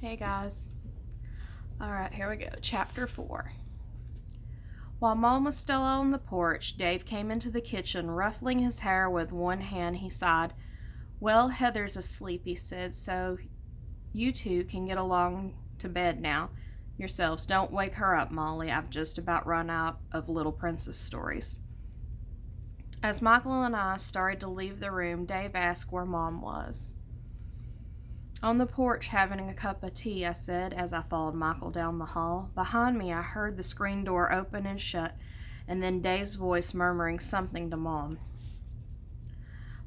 Hey guys. Alright, here we go. Chapter 4. While Mom was still on the porch, Dave came into the kitchen, ruffling his hair with one hand. He sighed. Well, Heather's asleep, he said, so you two can get along to bed now. Yourselves. Don't wake her up, Molly. I've just about run out of Little Princess stories. As Michael and I started to leave the room, Dave asked where Mom was. On the porch having a cup of tea, I said as I followed Michael down the hall. Behind me, I heard the screen door open and shut, and then Dave's voice murmuring something to Mom.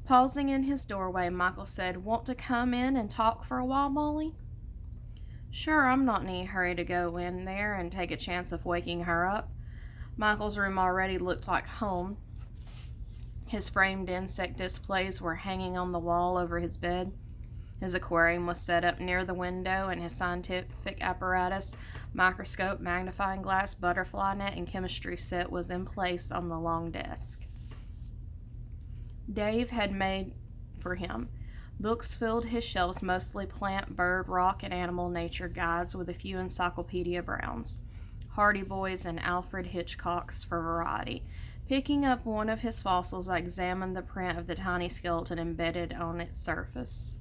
Pausing in his doorway, Michael said, Want to come in and talk for a while, Molly? Sure, I'm not in any hurry to go in there and take a chance of waking her up. Michael's room already looked like home. His framed insect displays were hanging on the wall over his bed. His aquarium was set up near the window, and his scientific apparatus, microscope, magnifying glass, butterfly net, and chemistry set was in place on the long desk. Dave had made for him. Books filled his shelves, mostly plant, bird, rock, and animal nature guides, with a few Encyclopedia Browns, Hardy Boys, and Alfred Hitchcocks for variety. Picking up one of his fossils, I examined the print of the tiny skeleton embedded on its surface.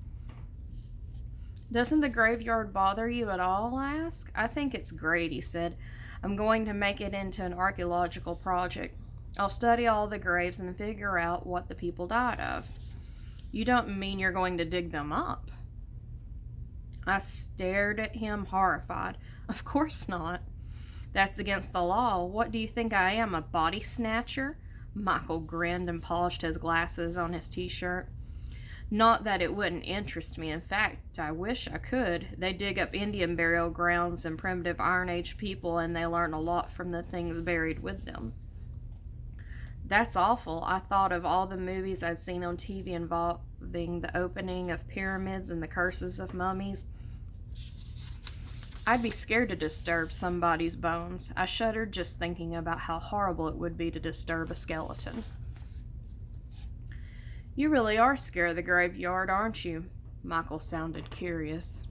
Doesn't the graveyard bother you at all? I asked. I think it's great, he said. I'm going to make it into an archaeological project. I'll study all the graves and figure out what the people died of. You don't mean you're going to dig them up? I stared at him, horrified. Of course not. That's against the law. What do you think I am, a body snatcher? Michael grinned and polished his glasses on his t-shirt. Not that it wouldn't interest me. In fact, I wish I could. They dig up Indian burial grounds and primitive Iron Age people, and they learn a lot from the things buried with them. That's awful. I thought of all the movies I'd seen on TV involving the opening of pyramids and the curses of mummies. I'd be scared to disturb somebody's bones. I shuddered just thinking about how horrible it would be to disturb a skeleton. You really are scared of the graveyard, aren't you? Michael sounded curious.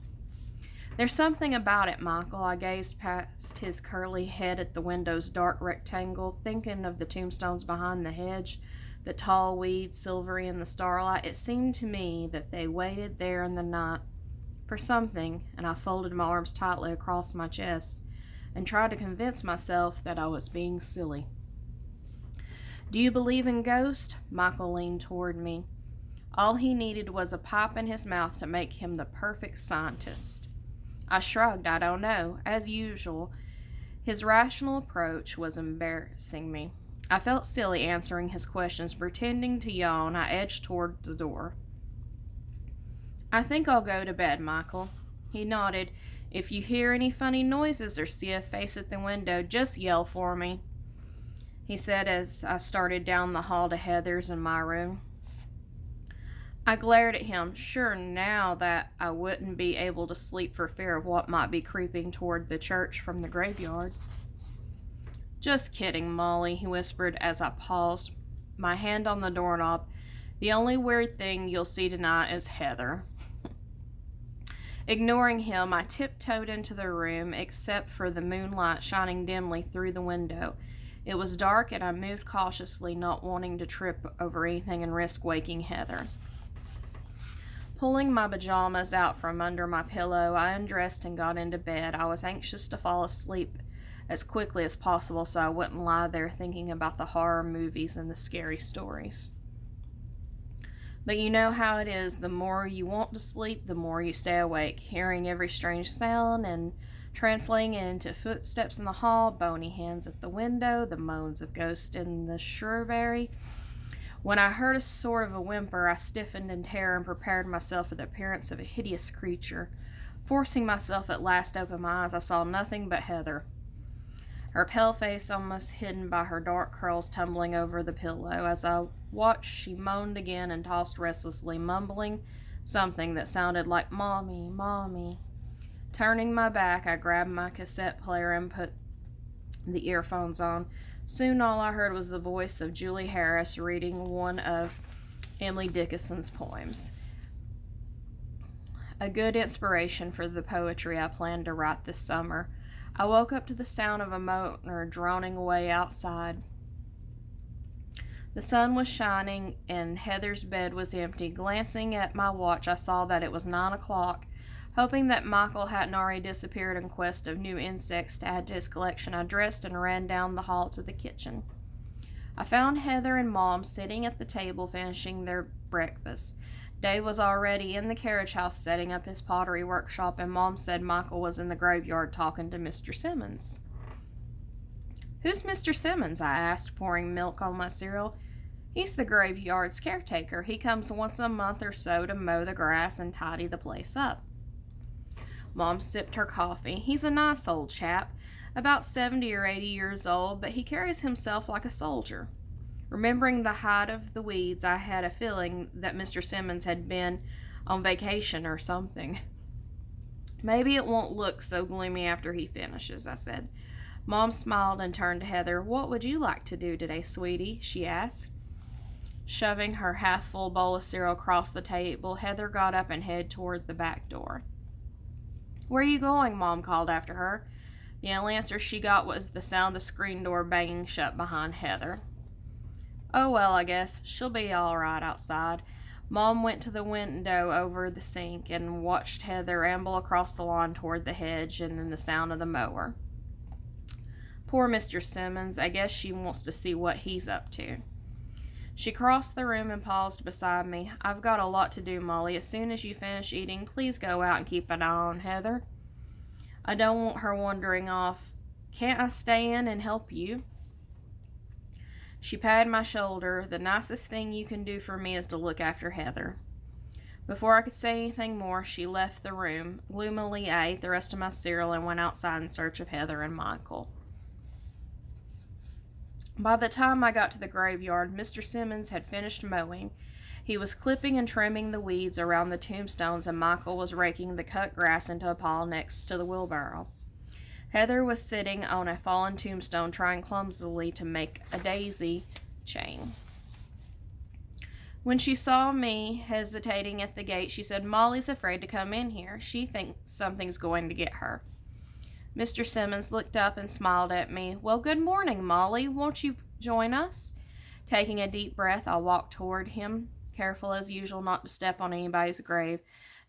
There's something about it, Michael. I gazed past his curly head at the window's dark rectangle, thinking of the tombstones behind the hedge, the tall weeds silvery in the starlight. It seemed to me that they waited there in the night for something, and I folded my arms tightly across my chest and tried to convince myself that I was being silly. Do you believe in ghosts? Michael leaned toward me. All he needed was a pipe in his mouth to make him the perfect scientist. I shrugged. I don't know. As usual, his rational approach was embarrassing me. I felt silly answering his questions. Pretending to yawn, I edged toward the door. I think I'll go to bed, Michael. He nodded. If you hear any funny noises or see a face at the window, just yell for me, he said as I started down the hall to Heather's and my room. I glared at him, sure now that I wouldn't be able to sleep for fear of what might be creeping toward the church from the graveyard. Just kidding, Molly, he whispered as I paused, my hand on the doorknob. The only weird thing you'll see tonight is Heather. Ignoring him, I tiptoed into the room, except for the moonlight shining dimly through the window. It was dark, and I moved cautiously, not wanting to trip over anything and risk waking Heather. Pulling my pajamas out from under my pillow, I undressed and got into bed. I was anxious to fall asleep as quickly as possible so I wouldn't lie there thinking about the horror movies and the scary stories. But you know how it is. The more you want to sleep, the more you stay awake, hearing every strange sound and translating it into footsteps in the hall, bony hands at the window, the moans of ghosts in the shrubbery. When I heard a sort of a whimper, I stiffened in terror and prepared myself for the appearance of a hideous creature. Forcing myself at last to open my eyes, I saw nothing but Heather, her pale face almost hidden by her dark curls tumbling over the pillow. As I watched, she moaned again and tossed restlessly, mumbling something that sounded like "Mommy, Mommy." Turning my back, I grabbed my cassette player and put the earphones on. Soon all I heard was the voice of Julie Harris reading one of Emily Dickinson's poems. A good inspiration for the poetry I planned to write this summer. I woke up to the sound of a motor droning away outside. The sun was shining and Heather's bed was empty. Glancing at my watch, I saw that it was 9 o'clock. Hoping that Michael hadn't already disappeared in quest of new insects to add to his collection, I dressed and ran down the hall to the kitchen. I found Heather and Mom sitting at the table finishing their breakfast. Dave was already in the carriage house setting up his pottery workshop, and Mom said Michael was in the graveyard talking to Mr. Simmons. "Who's Mr. Simmons?" I asked, pouring milk on my cereal. "He's the graveyard's caretaker. He comes once a month or so to mow the grass and tidy the place up." Mom sipped her coffee. "He's a nice old chap, about 70 or 80 years old, but he carries himself like a soldier." Remembering the height of the weeds, I had a feeling that Mr. Simmons had been on vacation or something. "Maybe it won't look so gloomy after he finishes," I said. Mom smiled and turned to Heather. "What would you like to do today, sweetie?" she asked. Shoving her half-full bowl of cereal across the table, Heather got up and headed toward the back door. "Where are you going?" Mom called after her. The only answer she got was the sound of the screen door banging shut behind Heather. "Oh, well, I guess she'll be all right outside." Mom went to the window over the sink and watched Heather amble across the lawn toward the hedge and then the sound of the mower. "Poor Mr. Simmons. I guess she wants to see what he's up to." She crossed the room and paused beside me. "I've got a lot to do, Molly. As soon as you finish eating, please go out and keep an eye on Heather. I don't want her wandering off. Can't I stay in and help you?" She patted my shoulder. "The nicest thing you can do for me is to look after Heather." Before I could say anything more, she left the room. Gloomily, I ate the rest of my cereal and went outside in search of Heather and Michael. By the time I got to the graveyard, Mr. Simmons had finished mowing. He was clipping and trimming the weeds around the tombstones, and Michael was raking the cut grass into a pile next to the wheelbarrow. Heather was sitting on a fallen tombstone, trying clumsily to make a daisy chain. When she saw me hesitating at the gate, she said, "Molly's afraid to come in here. She thinks something's going to get her." Mr. Simmons looked up and smiled at me. "Well, good morning, Molly. Won't you join us?" Taking a deep breath, I walked toward him, careful as usual not to step on anybody's grave.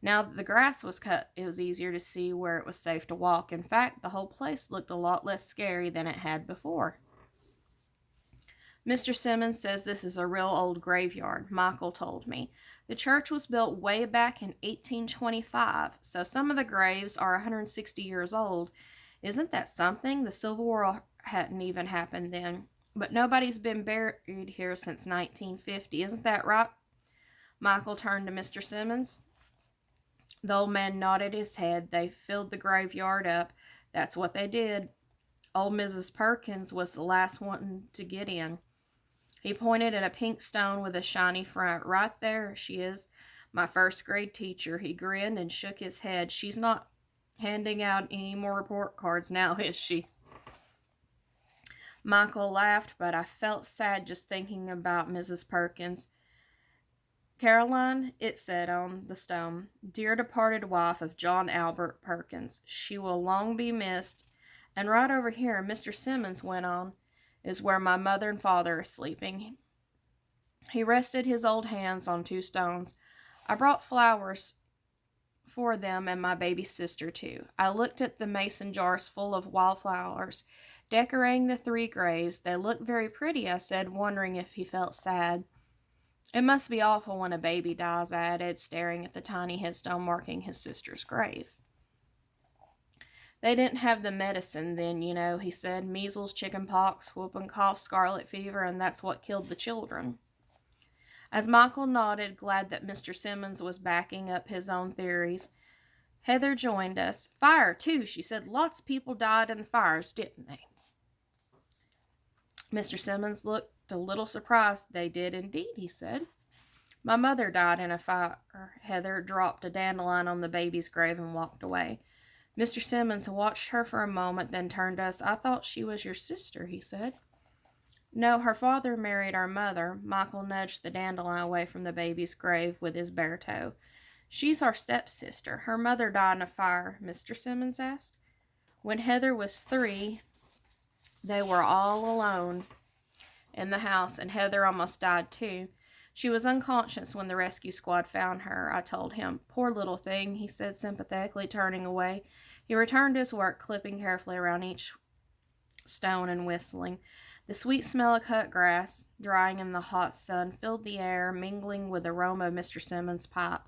Now that the grass was cut, it was easier to see where it was safe to walk. In fact, the whole place looked a lot less scary than it had before. "Mr. Simmons says this is a real old graveyard," Michael told me. "The church was built way back in 1825, so some of the graves are 160 years old. Isn't that something? The Civil War hadn't even happened then. But nobody's been buried here since 1950. Isn't that right?" Michael turned to Mr. Simmons. The old man nodded his head. "They filled the graveyard up. That's what they did. Old Mrs. Perkins was the last one to get in." He pointed at a pink stone with a shiny front. "Right there she is, my first grade teacher." He grinned and shook his head. "She's not handing out any more report cards now, is she?" Michael laughed, but I felt sad just thinking about Mrs. Perkins. "Caroline," it said on the stone, "dear departed wife of John Albert Perkins. She will long be missed. And right over here," Mr. Simmons went on, "is where my mother and father are sleeping." He rested his old hands on two stones. "I brought flowers for them and my baby sister, too." I looked at the mason jars full of wildflowers, decorating the three graves. "They look very pretty," I said, wondering if he felt sad. "It must be awful when a baby dies," I added, staring at the tiny headstone marking his sister's grave. "They didn't have the medicine then, you know," he said. "Measles, chicken pox, whooping cough, scarlet fever, and that's what killed the children." As Michael nodded, glad that Mr. Simmons was backing up his own theories, Heather joined us. "Fire, too," she said. "Lots of people died in the fires, didn't they?" Mr. Simmons looked a little surprised. "They did indeed," he said. "My mother died in a fire." Heather dropped a dandelion on the baby's grave and walked away. Mr. Simmons watched her for a moment, then turned to us. "I thought she was your sister," he said. "No, her father married our mother." Michael nudged the dandelion away from the baby's grave with his bare toe. She's our stepsister. Her mother died in a fire, Mr. Simmons asked. When Heather was 3, they were all alone in the house, and Heather almost died too. She was unconscious when the rescue squad found her, I told him. Poor little thing, he said sympathetically, turning away. He returned to his work, clipping carefully around each stone and whistling. The sweet smell of cut grass, drying in the hot sun, filled the air, mingling with the aroma of Mr. Simmons' pipe.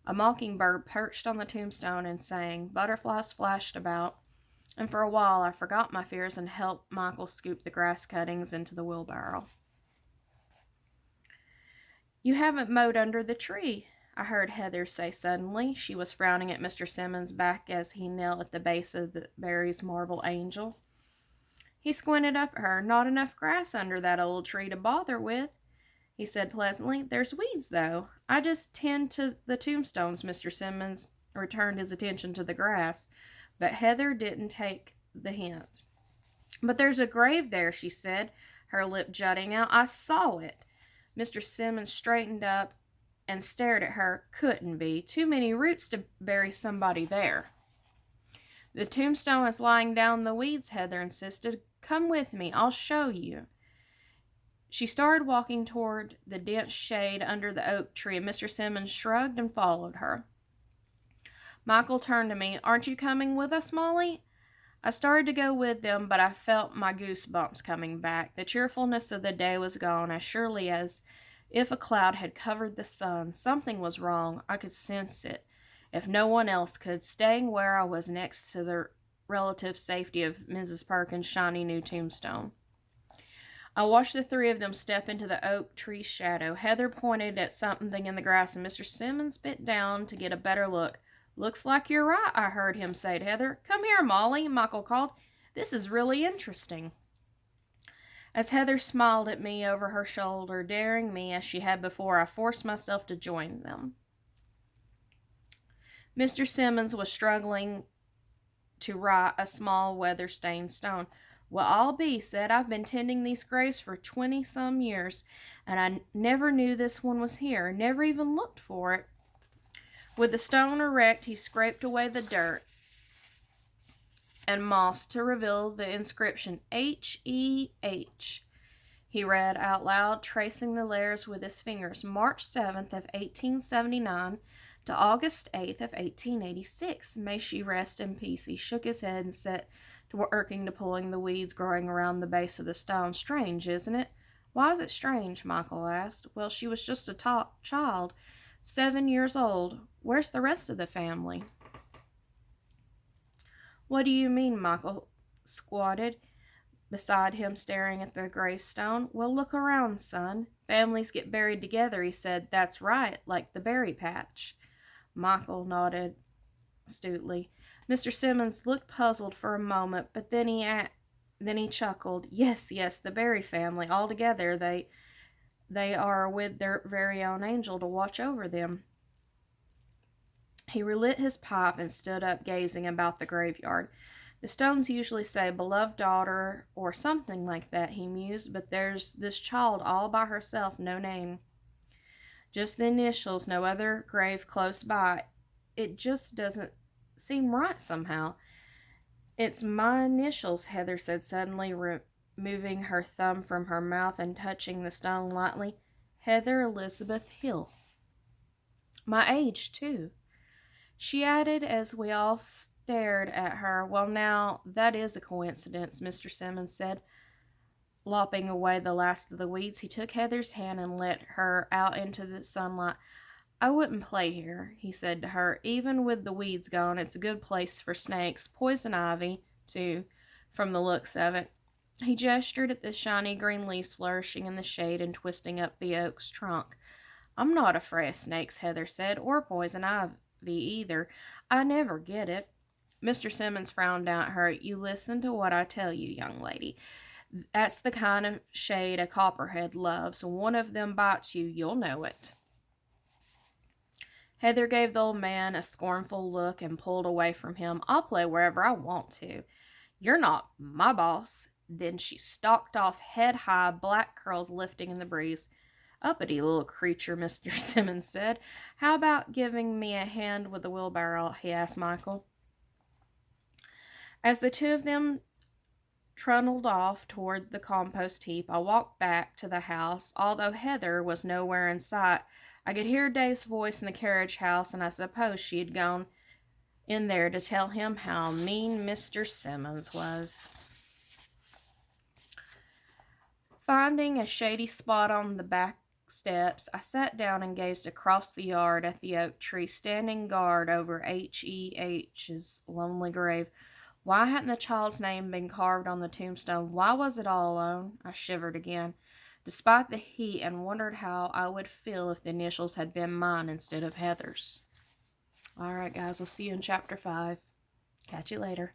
A mockingbird perched on the tombstone and sang. Butterflies flashed about, and for a while I forgot my fears and helped Michael scoop the grass cuttings into the wheelbarrow. You haven't mowed under the tree, I heard Heather say suddenly. She was frowning at Mr. Simmons' back as he knelt at the base of the Barry's marble angel. He squinted up at her. Not enough grass under that old tree to bother with, he said pleasantly. There's weeds, though. I just tend to the tombstones. Mr. Simmons returned his attention to the grass, but Heather didn't take the hint. But there's a grave there, she said, her lip jutting out. I saw it. Mr. Simmons straightened up and stared at her. Couldn't be. Too many roots to bury somebody there. The tombstone is lying down the weeds, Heather insisted. Come with me. I'll show you. She started walking toward the dense shade under the oak tree, and Mr. Simmons shrugged and followed her. Michael turned to me. Aren't you coming with us, Molly? I started to go with them, but I felt my goosebumps coming back. The cheerfulness of the day was gone, as surely as if a cloud had covered the sun. Something was wrong. I could sense it, if no one else could, staying where I was next to the relative safety of Mrs. Perkins' shiny new tombstone. I watched the 3 of them step into the oak tree shadow. Heather pointed at something in the grass, and Mr. Simmons bent down to get a better look. Looks like you're right, I heard him say to Heather. Come here, Molly, Michael called. This is really interesting. As Heather smiled at me over her shoulder, daring me as she had before, I forced myself to join them. Mr. Simmons was struggling to right a small weather-stained stone. Well, I'll be, said. I've been tending these graves for 20-some years, and I never knew this one was here, never even looked for it. With the stone erect, he scraped away the dirt and moss to reveal the inscription, H-E-H. He read out loud, tracing the letters with his fingers. March 7th of 1879 to August 8th of 1886. May she rest in peace. He shook his head and set to working to pulling the weeds growing around the base of the stone. Strange, isn't it? Why is it strange? Michael asked. Well, she was just a child, 7 years old. Where's the rest of the family? What do you mean? Michael squatted beside him, staring at the gravestone. Well, look around, son. Families get buried together, he said. That's right, like the berry patch. Michael nodded astutely. Mr. Simmons looked puzzled for a moment, but then he chuckled. Yes, the berry family, all together. They are with their very own angel to watch over them. He relit his pipe and stood up, gazing about the graveyard. The stones usually say beloved daughter or something like that, he mused, but there's this child all by herself, no name. Just the initials, no other grave close by. It just doesn't seem right somehow. It's my initials, Heather said suddenly, removing her thumb from her mouth and touching the stone lightly. Heather Elizabeth Hill. My age, too. She added as we all stared at her. Well, now, that is a coincidence, Mr. Simmons said, lopping away the last of the weeds. He took Heather's hand and led her out into the sunlight. I wouldn't play here, he said to her. Even with the weeds gone, it's a good place for snakes. Poison ivy, too, from the looks of it. He gestured at the shiny green leaves flourishing in the shade and twisting up the oak's trunk. I'm not afraid of snakes, Heather said, or poison ivy either. I never get it. Mr. Simmons frowned down at her. You listen to what I tell you, young lady. That's the kind of shade a copperhead loves. When one of them bites you, you'll know it. Heather gave the old man a scornful look and pulled away from him. I'll play wherever I want to. You're not my boss. Then she stalked off head high, black curls lifting in the breeze. Uppity little creature, Mr. Simmons said. How about giving me a hand with the wheelbarrow? He asked Michael. As the two of them trundled off toward the compost heap, I walked back to the house. Although Heather was nowhere in sight, I could hear Dave's voice in the carriage house, and I suppose she had gone in there to tell him how mean Mr. Simmons was. Finding a shady spot on the back steps, I sat down and gazed across the yard at the oak tree standing guard over H.E.H.'s lonely grave. Why hadn't the child's name been carved on the tombstone? Why was it all alone? I shivered again, despite the heat, and wondered how I would feel if the initials had been mine instead of Heather's. All right, guys, I'll see you in Chapter 5. Catch you later.